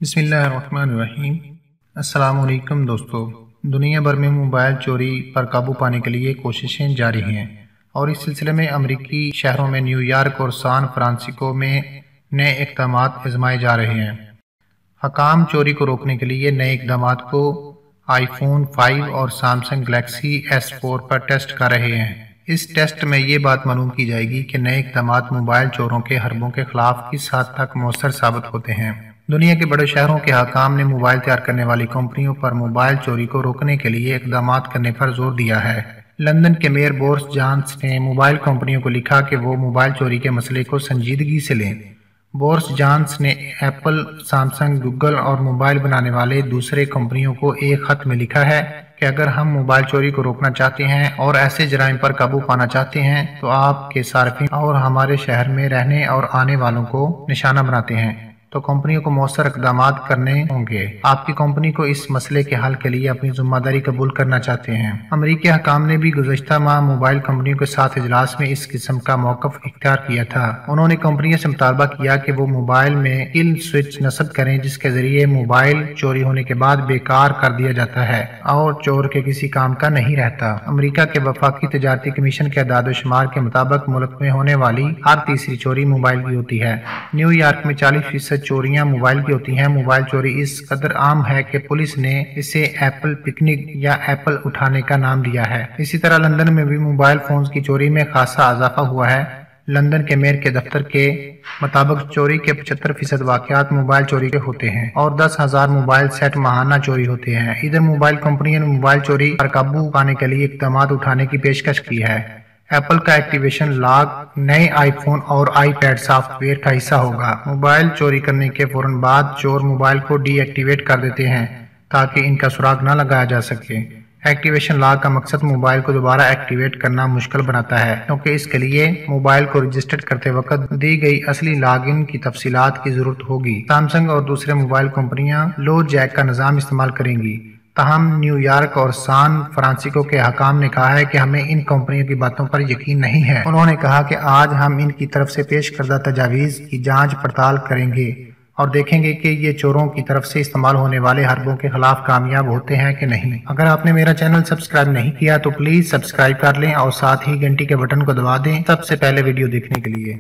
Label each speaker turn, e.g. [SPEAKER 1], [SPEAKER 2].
[SPEAKER 1] بسم اللہ الرحمن الرحیم۔ السلام علیکم دوستو، دنیا بھر میں موبائل چوری پر قابو پانے کے لیے کوششیں جاری ہیں اور اس سلسلے میں امریکی شہروں میں نیو یارک اور سان فرانسسکو میں نئے اقدامات آزمائے جا رہے ہیں۔ حکام چوری کو روکنے کے لیے نئے اقدامات کو آئی فون 5 اور سیمسنگ گلیکسی S4 پر ٹیسٹ کر رہے ہیں۔ اس ٹیسٹ میں یہ بات معلوم کی جائے گی کہ نئے اقدامات موبائل چوروں کے حربوں کے خلاف کس حد تک مؤثر ثابت ہوتے ہیں۔ دنیا کے بڑے شہروں کے حکام نے موبائل تیار کرنے والی کمپنیوں پر موبائل چوری کو روکنے کے لیے اقدامات کرنے پر زور دیا ہے۔ لندن کے میئر بورس جانسن نے موبائل کمپنیوں کو لکھا کہ وہ موبائل چوری کے مسئلے کو سنجیدگی سے لیں۔ بورس جانسن نے ایپل، سیمسنگ، گوگل اور موبائل بنانے والے دوسرے کمپنیوں کو ایک خط میں لکھا ہے کہ اگر ہم موبائل چوری کو روکنا چاہتے ہیں اور ایسے جرائم پر قابو پانا چاہتے ہیں تو آپ کے صارفین اور ہمارے شہر میں رہنے اور آنے والوں کو نشانہ بناتے ہیں تو کمپنیوں کو مؤثر اقدامات کرنے ہوں گے۔ آپ کی کمپنی کو اس مسئلے کے حل کے لیے اپنی ذمہ داری قبول کرنا چاہتے ہیں۔ امریکی حکام نے بھی گزشتہ ماہ موبائل کمپنیوں کے ساتھ اجلاس میں اس قسم کا موقف اختیار کیا تھا۔ انہوں نے کمپنیوں سے مطالبہ کیا کہ وہ موبائل میں کل سوئچ نصب کریں جس کے ذریعے موبائل چوری ہونے کے بعد بیکار کر دیا جاتا ہے اور چور کے کسی کام کا نہیں رہتا۔ امریکہ کے وفاقی تجارتی کمیشن کے اعداد و شمار کے مطابق ملک میں ہونے والی ہر تیسری چوری موبائل کی ہوتی ہے۔ نیو یارک میں 40% چوریاں موبائل کی ہوتی ہیں۔ موبائل چوری اس قدر عام ہے کہ پولیس نے اسے ایپل پکنک یا ایپل اٹھانے کا نام دیا ہے۔ اسی طرح لندن میں بھی موبائل فونز کی چوری میں خاصا اضافہ ہوا ہے۔ لندن کے میئر کے دفتر کے مطابق چوری کے 75% واقعات موبائل چوری کے ہوتے ہیں اور 10,000 موبائل سیٹ ماہانہ چوری ہوتے ہیں۔ ادھر موبائل کمپنیوں نے موبائل چوری پر قابو پانے کے لیے اقدامات اٹھانے کی پیشکش کی ہے۔ ایپل کا ایکٹیویشن لاگ نئے آئی فون اور آئی پیڈ سافٹ ویئر کا حصہ ہوگا۔ موبائل چوری کرنے کے فوراً بعد چور موبائل کو ڈی ایکٹیویٹ کر دیتے ہیں تاکہ ان کا سراغ نہ لگایا جا سکے۔ ایکٹیویشن لاگ کا مقصد موبائل کو دوبارہ ایکٹیویٹ کرنا مشکل بناتا ہے کیونکہ اس کے لیے موبائل کو رجسٹر کرتے وقت دی گئی اصلی لاگ ان کی تفصیلات کی ضرورت ہوگی۔ سیمسنگ اور دوسرے موبائل کمپنیاں لو جیک کا نظام استعمال کریں گی۔ تاہم نیو یارک اور سان فرانسسکو کے حکام نے کہا ہے کہ ہمیں ان کمپنیوں کی باتوں پر یقین نہیں ہے۔ انہوں نے کہا کہ آج ہم ان کی طرف سے پیش کردہ تجاویز کی جانچ پڑتال کریں گے اور دیکھیں گے کہ یہ چوروں کی طرف سے استعمال ہونے والے حربوں کے خلاف کامیاب ہوتے ہیں کہ نہیں۔ اگر آپ نے میرا چینل سبسکرائب نہیں کیا تو پلیز سبسکرائب کر لیں اور ساتھ ہی گھنٹی کے بٹن کو دبا دیں سب سے پہلے ویڈیو دیکھنے کے لیے۔